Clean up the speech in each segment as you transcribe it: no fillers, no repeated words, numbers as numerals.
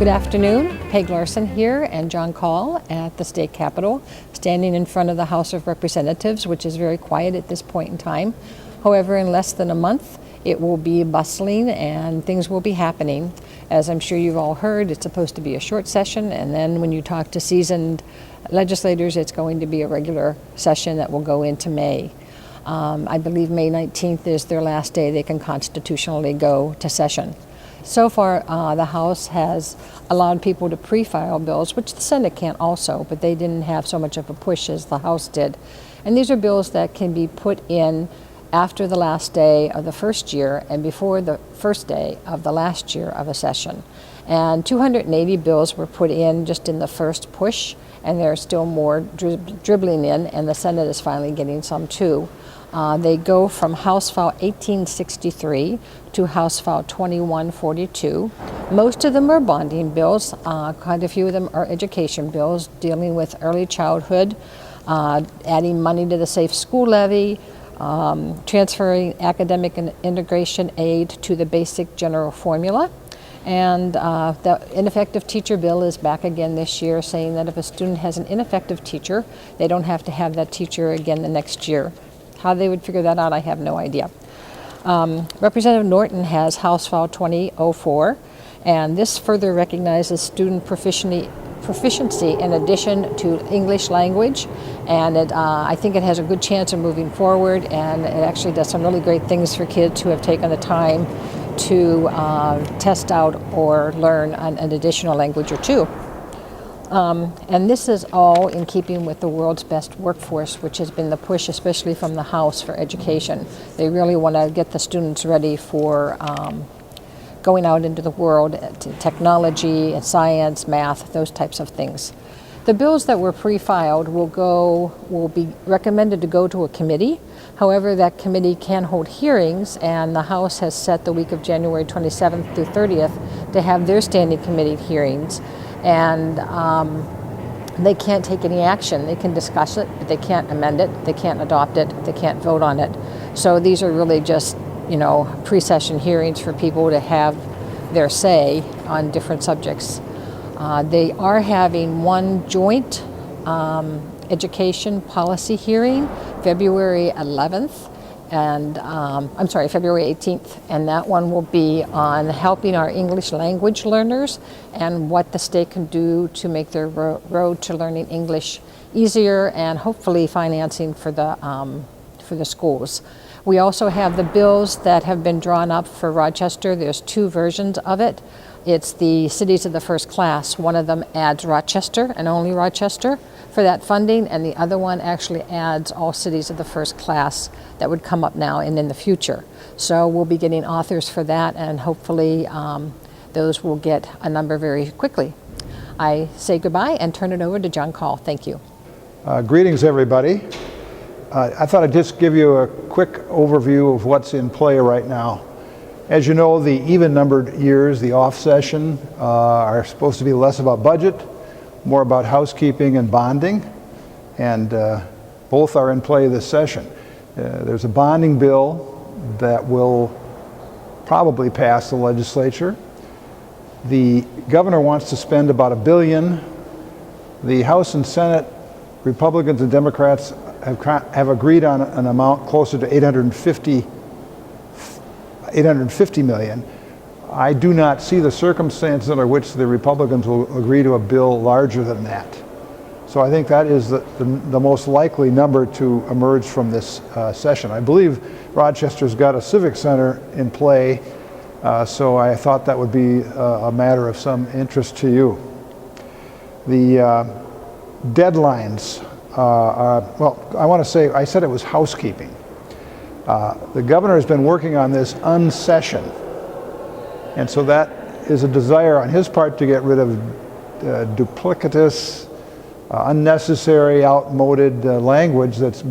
Good afternoon. Peg Larson here and John Call at the state capitol, standing in front of the House of Representatives, which is very quiet at this point in time. However, in less than a month, it will be bustling and things will be happening. As I'm sure you've all heard, it's supposed to be a short session, and then when you talk to seasoned legislators, it's going to be a regular session that will go into May. I believe May 19th is their last day they can constitutionally go to session. So far, the House has allowed people to pre-file bills, which the Senate can't also, but they didn't have so much of a push as the House did. And these are bills that can be put in after the last day of the first year and before the first day of the last year of a session. And 280 bills were put in just in the first push, and there are still more dribbling in, and the Senate is finally getting some too. They go from House File 1863 to House File 2142. Most of them are bonding bills. Quite a few of them are education bills dealing with early childhood, adding money to the Safe School Levy, transferring academic and integration aid to the basic general formula. And the ineffective teacher bill is back again this year, saying that if a student has an ineffective teacher, they don't have to have that teacher again the next year. How they would figure that out, I have no idea. Representative Norton has House File 2004, and this further recognizes student proficiency in addition to English language, and I think it has a good chance of moving forward, and it actually does some really great things for kids who have taken the time to test out or learn an additional language or two. And this is all in keeping with the world's best workforce, which has been the push, especially from the House, for education. They really want to get the students ready for going out into the world, to technology, science, math, those types of things. The bills that were pre-filed will be recommended to go to a committee. However, that committee can hold hearings, and the House has set the week of January 27th through 30th to have their standing committee hearings. And they can't take any action. They can discuss it, but they can't amend it, they can't adopt it, they can't vote on it. So these are really just, pre-session hearings for people to have their say on different subjects. They are having one joint education policy hearing February 11th. And February 18th, and that one will be on helping our English language learners and what the state can do to make their road to learning English easier, and hopefully financing for the schools. We also have the bills that have been drawn up for Rochester. There's two versions of it. It's the cities of the first class. One of them adds Rochester and only Rochester for that funding, and the other one actually adds all cities of the first class that would come up now and in the future. So we'll be getting authors for that, and hopefully those will get a number very quickly. I say goodbye and turn it over to John Call. Thank you. Greetings, everybody. I thought I'd just give you a quick overview of what's in play right now. As you know, the even-numbered years, the off-session, are supposed to be less about budget, more about housekeeping and bonding, and both are in play this session. There's a bonding bill that will probably pass the legislature. The governor wants to spend about $1 billion. The House and Senate, Republicans and Democrats have agreed on an amount closer to $850 million. I do not see the circumstances under which the Republicans will agree to a bill larger than that. So I think that is the most likely number to emerge from this session. I believe Rochester's got a civic center in play, so I thought that would be a matter of some interest to you. The deadlines I want to say, I said it was housekeeping. The governor has been working on this unsession, and so that is a desire on his part to get rid of duplicitous, unnecessary, outmoded language that's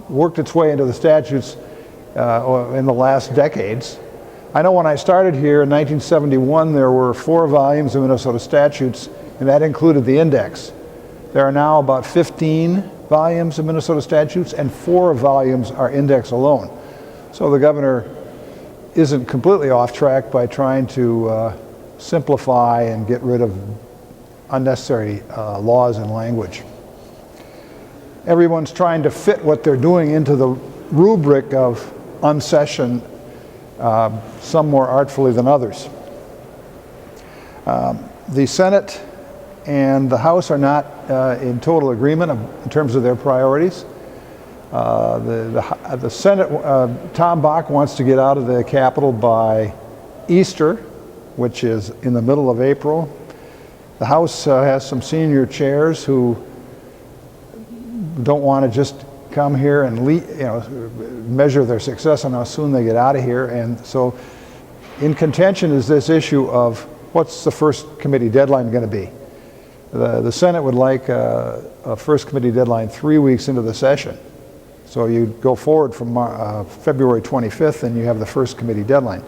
worked its way into the statutes in the last decades. I know when I started here in 1971, there were 4 volumes of Minnesota statutes, and that included the index. There are now about 15 volumes of Minnesota statutes, and 4 volumes are index alone. So the governor isn't completely off track by trying to simplify and get rid of unnecessary laws and language. Everyone's trying to fit what they're doing into the rubric of unsession, some more artfully than others. The Senate and the House are not in total agreement in terms of their priorities. The Senate, Tom Bach wants to get out of the Capitol by Easter, which is in the middle of April. The House has some senior chairs who don't want to just come here and measure their success on how soon they get out of here. And so in contention is this issue of what's the first committee deadline going to be. The Senate would like a first committee deadline 3 weeks into the session. So you go forward from February 25th and you have the first committee deadline.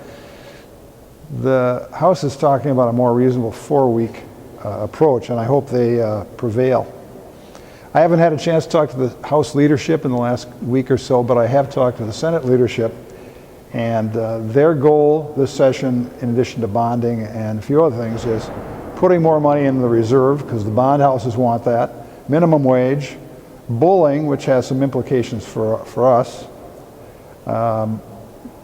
The House is talking about a more reasonable 4-week approach, and I hope they prevail. I haven't had a chance to talk to the House leadership in the last week or so, but I have talked to the Senate leadership, and their goal this session, in addition to bonding and a few other things, is putting more money in the reserve, because the bond houses want that, minimum wage, bullying, which has some implications for us,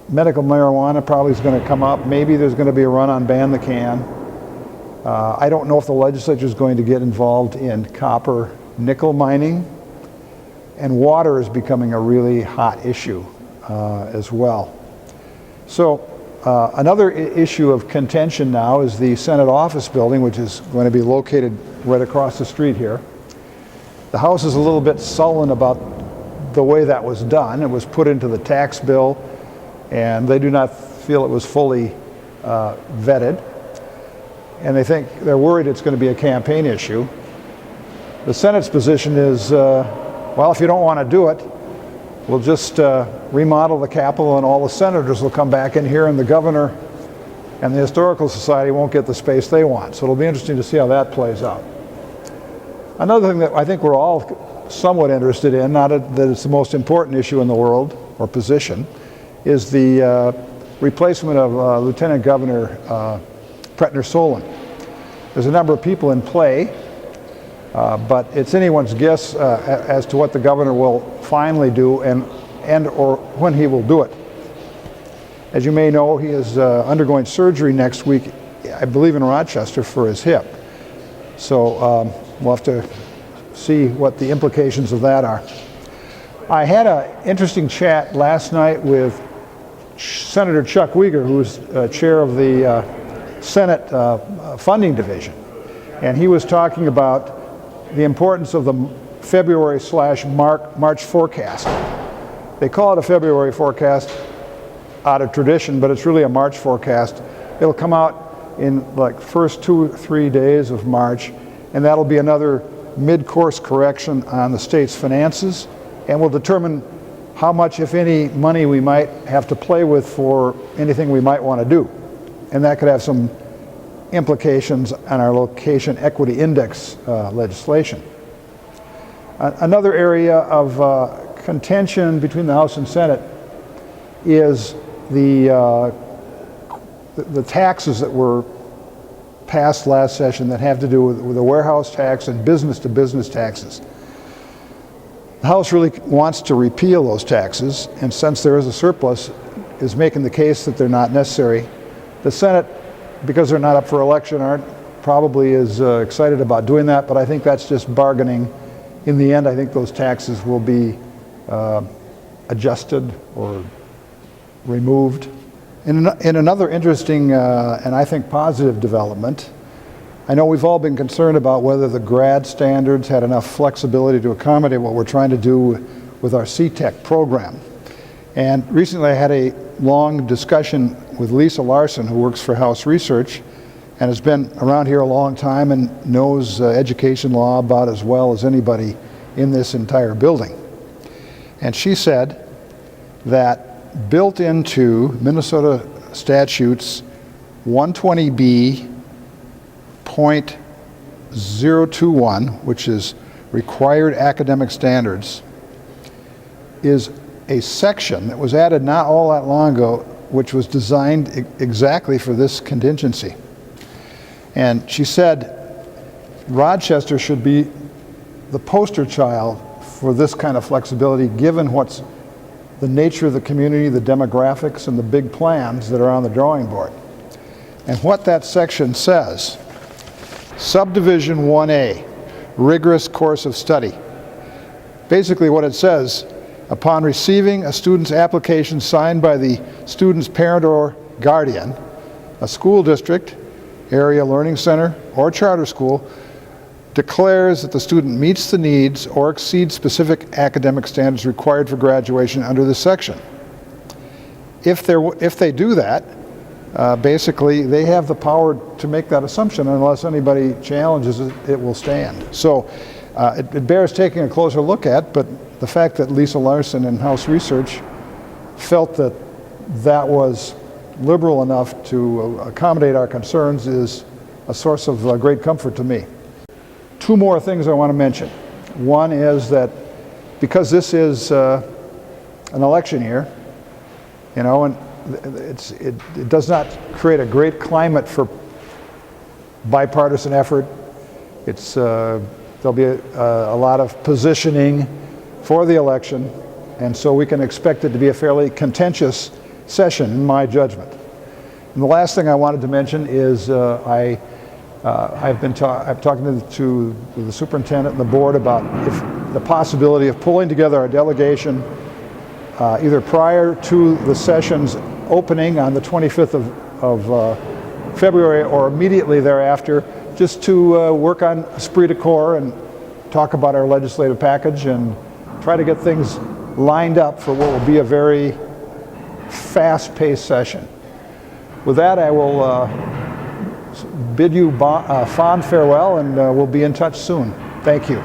medical marijuana probably is going to come up. Maybe there's going to be a run on ban the can. I don't know if the legislature is going to get involved in copper nickel mining, and water is becoming a really hot issue as well. So another issue of contention now is the Senate office building, which is going to be located right across the street here. The House is a little bit sullen about the way that was done. It was put into the tax bill, and they do not feel it was fully vetted. And they're worried it's going to be a campaign issue. The Senate's position is, well, if you don't want to do it, we'll just remodel the Capitol and all the senators will come back in here and the governor and the Historical Society won't get the space they want. So it'll be interesting to see how that plays out. Another thing that I think we're all somewhat interested in, not that it's the most important issue in the world or position, is the replacement of Lieutenant Governor Pretner-Solon. There's a number of people in play. But it's anyone's guess as to what the governor will finally do and or when he will do it. As you may know, he is undergoing surgery next week, I believe in Rochester, for his hip. So we'll have to see what the implications of that are. I had an interesting chat last night with Senator Chuck Uygur, who's chair of the Senate Funding Division. And he was talking about the importance of the February/March forecast. They call it a February forecast out of tradition, but it's really a March forecast. It'll come out in like first 2 or 3 days of March, and that'll be another mid-course correction on the state's finances, and will determine how much, if any, money we might have to play with for anything we might want to do. And that could have some implications on our location equity index legislation. Another area of contention between the House and Senate is the taxes that were passed last session that have to do with the warehouse tax and business-to-business taxes. The House really wants to repeal those taxes, and since there is a surplus, is making the case that they're not necessary. The Senate, because they're not up for election, probably is excited about doing that, but I think that's just bargaining. In the end, I think those taxes will be adjusted or removed. In another interesting and I think positive development, I know we've all been concerned about whether the grad standards had enough flexibility to accommodate what we're trying to do with our CTEC program. And recently I had a long discussion with Lisa Larson, who works for House Research and has been around here a long time and knows education law about as well as anybody in this entire building. And she said that built into Minnesota statutes 120B.021, which is required academic standards, is a section that was added not all that long ago, which was designed exactly for this contingency. And she said Rochester should be the poster child for this kind of flexibility, given what's the nature of the community, the demographics, and the big plans that are on the drawing board. And what that section says, Subdivision 1A, rigorous course of study. Basically what it says, upon receiving a student's application signed by the student's parent or guardian, a school district, area learning center, or charter school declares that the student meets the needs or exceeds specific academic standards required for graduation under this section. If they do that, basically they have the power to make that assumption. Unless anybody challenges it, it will stand. So it bears taking a closer look at, but the fact that Lisa Larson in House Research felt that that was liberal enough to accommodate our concerns is a source of great comfort to me. Two more things I want to mention. One is that because this is an election year, you know, and it does not create a great climate for bipartisan effort. There'll be a lot of positioning for the election, and so we can expect it to be a fairly contentious session, in my judgment. And the last thing I wanted to mention is I'm talking to the superintendent and the board about the possibility of pulling together our delegation either prior to the session's opening on the 25th of February or immediately thereafter, just to work on esprit de corps and talk about our legislative package and try to get things lined up for what will be a very fast-paced session. With that, I will bid you fond farewell, and we'll be in touch soon. Thank you.